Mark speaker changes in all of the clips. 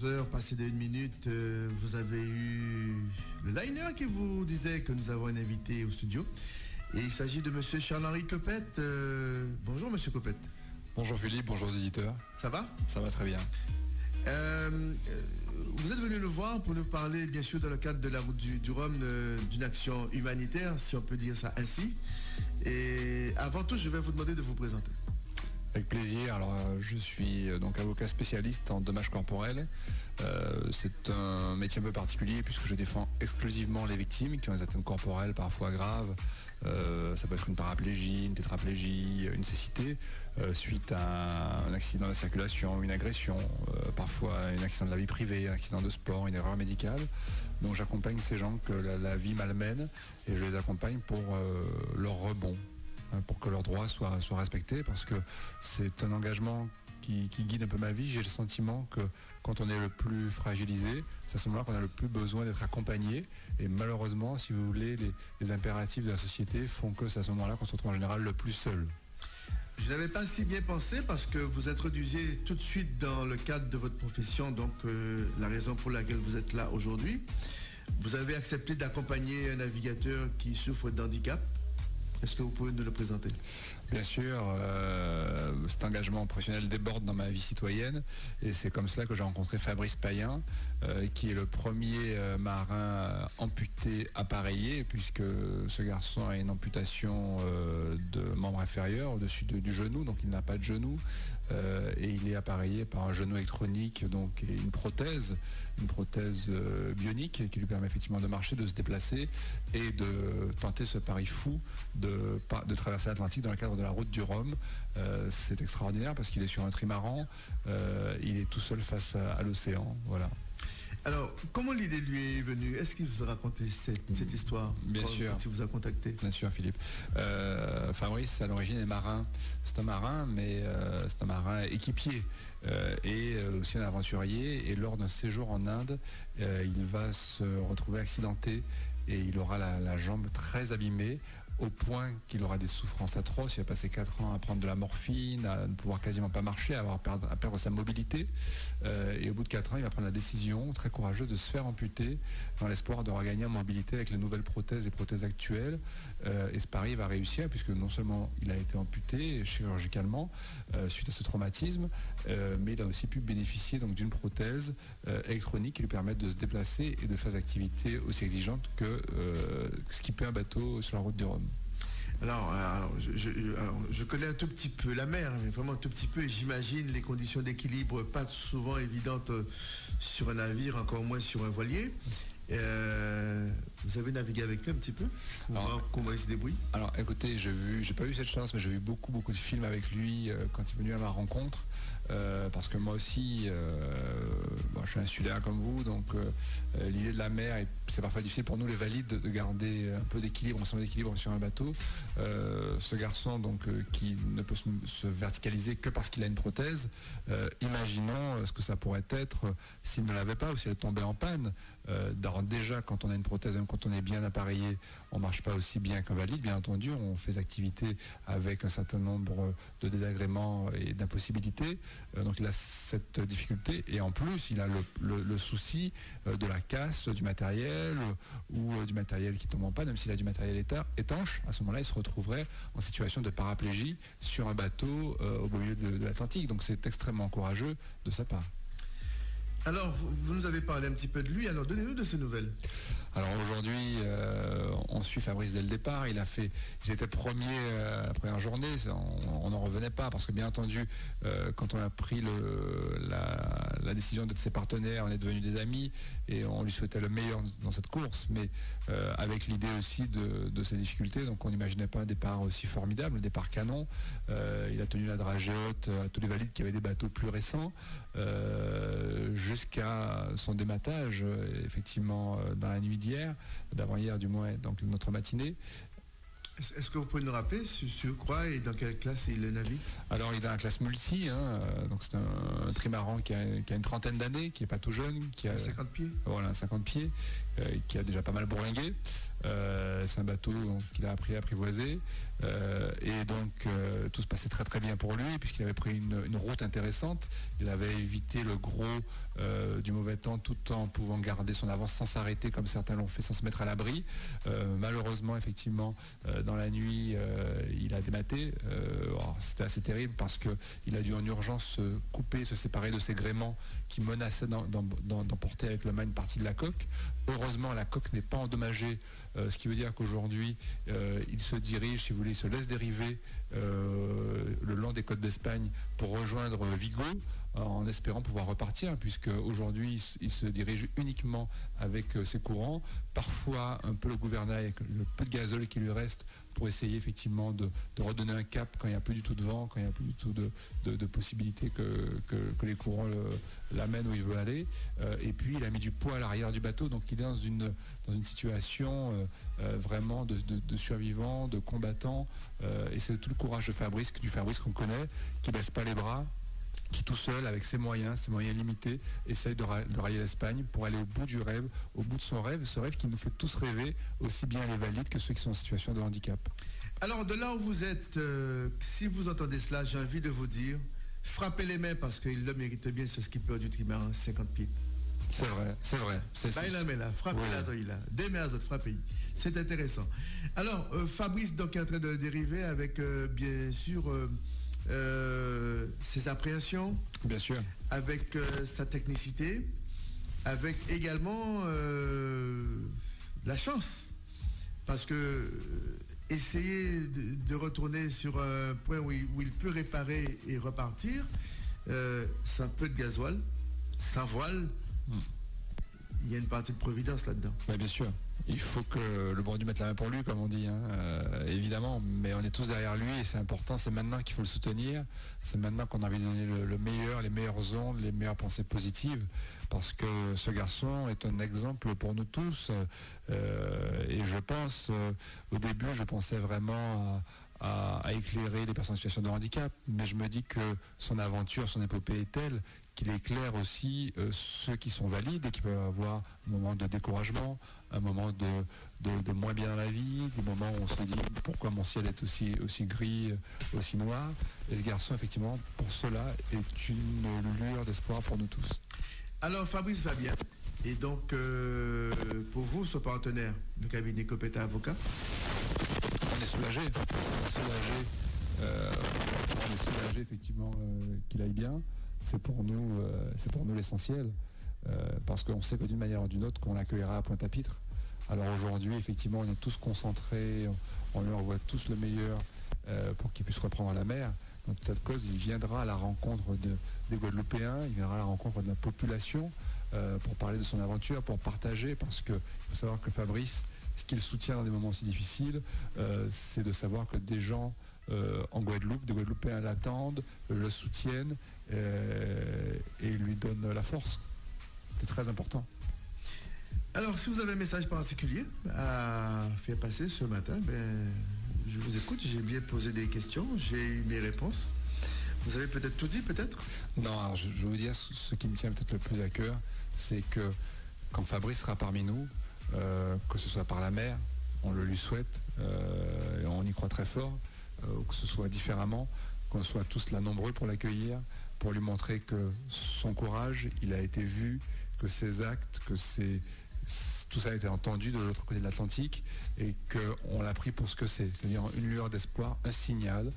Speaker 1: Heures passées de 1 minute, vous avez eu le liner qui vous disait que nous avons un invité au studio. Et il s'agit de monsieur Charles-Henri Copette. Bonjour monsieur Copette.
Speaker 2: Bonjour Philippe, bonjour aux éditeurs.
Speaker 1: Ça va?
Speaker 2: Ça va très bien.
Speaker 1: Vous êtes venu nous voir pour nous parler, bien sûr, dans le cadre de la route du Rhum, d'une action humanitaire, si on peut dire ça ainsi. Et avant tout, je vais vous demander de vous présenter.
Speaker 2: Avec plaisir. Alors, je suis donc avocat spécialiste en dommages corporels. C'est un métier un peu particulier puisque je défends exclusivement les victimes qui ont des atteintes corporelles parfois graves. Ça peut être une paraplégie, une tétraplégie, une cécité suite à un accident de la circulation, une agression, parfois un accident de la vie privée, un accident de sport, une erreur médicale. Donc j'accompagne ces gens que la vie malmène et je les accompagne pour leur rebond, pour que leurs droits soient respectés, parce que c'est un engagement qui guide un peu ma vie. J'ai le sentiment que quand on est le plus fragilisé, c'est à ce moment-là qu'on a le plus besoin d'être accompagné. Et malheureusement, si vous voulez, les impératifs de la société font que c'est à ce moment-là qu'on se retrouve en général le plus seul.
Speaker 1: Je n'avais pas si bien pensé parce que vous introduisez tout de suite dans le cadre de votre profession, donc la raison pour laquelle vous êtes là aujourd'hui. Vous avez accepté d'accompagner un navigateur qui souffre d'handicap. Est-ce que vous pouvez nous le présenter?
Speaker 2: Bien sûr, cet engagement professionnel déborde dans ma vie citoyenne et c'est comme cela que j'ai rencontré Fabrice Payen, qui est le premier marin amputé appareillé, puisque ce garçon a une amputation de membre inférieur au-dessus du genou, donc il n'a pas de genou, et il est appareillé par un genou électronique, donc et une prothèse bionique qui lui permet effectivement de marcher, de se déplacer et de tenter ce pari fou de traverser l'Atlantique dans le cadre de la route du Rhum. C'est extraordinaire parce qu'il est sur un trimaran, il est tout seul face à l'océan. Voilà.
Speaker 1: Alors, comment l'idée lui est venue? Est-ce qu'il vous a raconté cette histoire?
Speaker 2: Bien sûr.
Speaker 1: Quand il vous a contacté?
Speaker 2: Bien sûr, Philippe. Fabrice, à l'origine, est marin. C'est un marin, mais c'est un marin équipier et aussi un aventurier. Et lors d'un séjour en Inde, il va se retrouver accidenté et il aura la jambe très abîmée, au point qu'il aura des souffrances atroces. Il va passer 4 ans à prendre de la morphine, à ne pouvoir quasiment pas marcher, à perdre sa mobilité. Et au bout de 4 ans, il va prendre la décision très courageuse de se faire amputer dans l'espoir de regagner en mobilité avec les nouvelles prothèses et prothèses actuelles. Et ce pari va réussir puisque non seulement il a été amputé chirurgicalement suite à ce traumatisme, mais il a aussi pu bénéficier donc d'une prothèse électronique qui lui permet de se déplacer et de faire des activités aussi exigeantes que skipper un bateau sur la route du Rhum.
Speaker 1: Alors, je connais un tout petit peu la mer, mais vraiment un tout petit peu, et j'imagine les conditions d'équilibre pas souvent évidentes sur un navire, encore moins sur un voilier. Vous avez navigué avec lui un petit peu pour voir comment il se débrouille? Alors
Speaker 2: écoutez, j'ai pas eu cette chance, mais j'ai vu beaucoup de films avec lui quand il est venu à ma rencontre, parce que moi aussi je suis insulaire comme vous, donc l'idée de la mer, c'est parfois difficile pour nous les valides de garder un peu d'équilibre, ensemble d'équilibre sur un bateau. Ce garçon donc qui ne peut se verticaliser que parce qu'il a une prothèse, imaginons ce que ça pourrait être s'il ne l'avait pas ou si elle tombait en panne. Déjà, quand on a une prothèse, même quand on est bien appareillé, on ne marche pas aussi bien qu'un valide, bien entendu. On fait des activités avec un certain nombre de désagréments et d'impossibilités. Donc il a cette difficulté. Et en plus, il a le souci de la casse du matériel ou du matériel qui tombe en panne, même s'il a du matériel étanche. À ce moment-là, il se retrouverait en situation de paraplégie sur un bateau au beau milieu de l'Atlantique. Donc c'est extrêmement courageux de sa part.
Speaker 1: Alors, vous nous avez parlé un petit peu de lui, alors donnez-nous de ses nouvelles.
Speaker 2: Alors aujourd'hui, on suit Fabrice dès le départ. Il était premier la première journée, on n'en revenait pas, parce que bien entendu, quand on a pris la décision d'être ses partenaires, on est devenus des amis, et on lui souhaitait le meilleur dans cette course, mais avec l'idée aussi de ses difficultés, donc on n'imaginait pas un départ aussi formidable, un départ canon. Il a tenu la dragée haute à tous les valides qui avaient des bateaux plus récents, jusqu'à son dématage, effectivement, dans la nuit d'avant-hier du moins, donc notre matinée.
Speaker 1: Est-ce que vous pouvez nous rappeler sur quoi et dans quelle classe il navigue?
Speaker 2: Alors il est dans la classe multi, donc c'est un trimaran qui a une trentaine d'années, qui n'est pas tout jeune, qui a
Speaker 1: 50 pieds.
Speaker 2: Voilà, 50 pieds, qui a déjà pas mal bourlingué. C'est un bateau qu'il a appris à apprivoiser, et donc tout se passait très très bien pour lui puisqu'il avait pris une route intéressante. Il avait évité le gros du mauvais temps tout en pouvant garder son avance sans s'arrêter comme certains l'ont fait, sans se mettre à l'abri. Malheureusement, effectivement, dans la nuit, il a dématé. C'était assez terrible parce qu'il a dû en urgence se couper, se séparer de ses gréements qui menaçaient d'emporter avec le mât une partie de la coque. Heureusement, la coque n'est pas endommagée, ce qui veut dire qu'aujourd'hui, il se dirige, si vous voulez, il se laisse dériver le long des côtes d'Espagne pour rejoindre Vigo, en espérant pouvoir repartir, puisque aujourd'hui il se dirige uniquement avec ses courants, parfois un peu le gouvernail avec le peu de gazole qui lui reste pour essayer effectivement de redonner un cap quand il n'y a plus du tout de vent, quand il n'y a plus du tout de possibilité que les courants l'amènent où il veut aller. Et puis il a mis du poids à l'arrière du bateau, donc il est dans une situation vraiment de survivant, de combattant, et c'est tout le courage du Fabrice qu'on connaît, qui ne baisse pas les bras, qui tout seul, avec ses moyens limités, essaye de rallier l'Espagne pour aller au bout du rêve, au bout de son rêve, ce rêve qui nous fait tous rêver, aussi bien les valides que ceux qui sont en situation de handicap.
Speaker 1: Alors de là où vous êtes, si vous entendez cela, j'ai envie de vous dire, frappez les mains parce qu'il le mérite bien, ce skipper du trimaran 50 pieds.
Speaker 2: C'est vrai.
Speaker 1: Frappez la Zoïla. Des mains à autres, frappez. C'est intéressant. Alors, Fabrice donc est en train de dériver avec, bien sûr, ses appréhensions,
Speaker 2: bien sûr,
Speaker 1: avec sa technicité, avec également la chance, parce que essayer de retourner sur un point où il peut réparer et repartir, c'est un peu de gasoil, sans voile. Il y a une partie de providence là-dedans.
Speaker 2: Oui, bien sûr. Il faut que le bon Dieu mette la main pour lui, comme on dit, évidemment, mais on est tous derrière lui et c'est important, c'est maintenant qu'il faut le soutenir, c'est maintenant qu'on a envie de donner le meilleur, les meilleures ondes, les meilleures pensées positives, parce que ce garçon est un exemple pour nous tous, et je pense, au début, je pensais vraiment à éclairer les personnes en situation de handicap, mais je me dis que son aventure, son épopée est telle qu'il éclaire aussi ceux qui sont valides et qui peuvent avoir un moment de découragement, un moment de moins bien dans la vie, des moments où on se dit pourquoi mon ciel est aussi gris, aussi noir. Et ce garçon, effectivement, pour cela, est une lueur d'espoir pour nous tous.
Speaker 1: Alors Fabrice va bien. Et donc, pour vous, ce partenaire, le cabinet Copetta Avocat,
Speaker 2: on est soulagé. On est soulagé effectivement qu'il aille bien. C'est pour nous l'essentiel, parce qu'on sait que d'une manière ou d'une autre qu'on l'accueillera à Pointe-à-Pitre. Alors aujourd'hui, effectivement, on est tous concentrés, on lui envoie tous le meilleur pour qu'il puisse reprendre la mer. Dans toute cette cause, il viendra à la rencontre des Guadeloupéens, il viendra à la rencontre de la population pour parler de son aventure, pour partager, parce qu'il faut savoir que Fabrice, ce qu'il soutient dans des moments aussi difficiles, c'est de savoir que des gens en Guadeloupe, des Guadeloupéens l'attendent, le soutiennent et lui donnent la force. C'est très important.
Speaker 1: Alors, si vous avez un message particulier à faire passer ce matin, je vous écoute. J'ai bien posé des questions, j'ai eu mes réponses. Vous avez peut-être tout dit, peut-être?
Speaker 2: Non, alors je vais vous dire ce qui me tient peut-être le plus à cœur, c'est que quand Fabrice sera parmi nous, que ce soit par la mer, on le lui souhaite, et on y croit très fort, que ce soit différemment, qu'on soit tous là nombreux pour l'accueillir, pour lui montrer que son courage, il a été vu, que ses actes, tout ça a été entendu de l'autre côté de l'Atlantique et qu'on l'a pris pour ce que c'est-à-dire une lueur d'espoir, un signal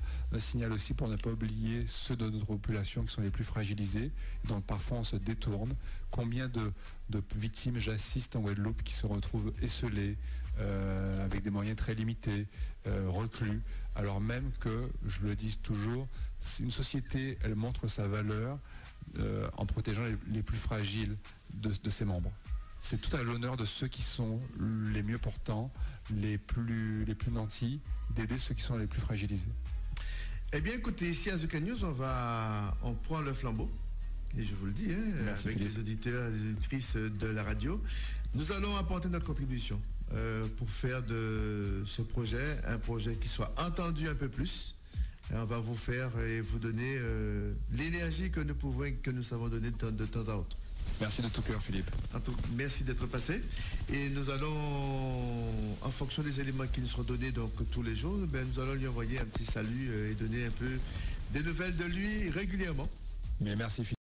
Speaker 2: aussi pour ne pas oublier ceux de notre population qui sont les plus fragilisés, dont parfois on se détourne. Combien de victimes j'assiste en Guadeloupe qui se retrouvent esselées, avec des moyens très limités, reclus, alors même que, je le dis toujours, une société, elle montre sa valeur en protégeant les plus fragiles de ses membres. C'est tout à l'honneur de ceux qui sont les mieux portants, les plus nantis, d'aider ceux qui sont les plus fragilisés.
Speaker 1: Eh bien, écoutez, ici à Zuka News, on prend le flambeau. Et je vous le dis,
Speaker 2: merci,
Speaker 1: avec
Speaker 2: Philippe.
Speaker 1: les auditeurs et les auditrices de la radio, nous allons apporter notre contribution pour faire de ce projet un projet qui soit entendu un peu plus. Et on va vous faire et vous donner l'énergie que nous savons donner de temps à autre.
Speaker 2: Merci de tout cœur, Philippe.
Speaker 1: Merci d'être passé. Et nous allons, en fonction des éléments qui nous seront donnés donc tous les jours, nous allons lui envoyer un petit salut et donner un peu des nouvelles de lui régulièrement.
Speaker 2: Mais merci, Philippe.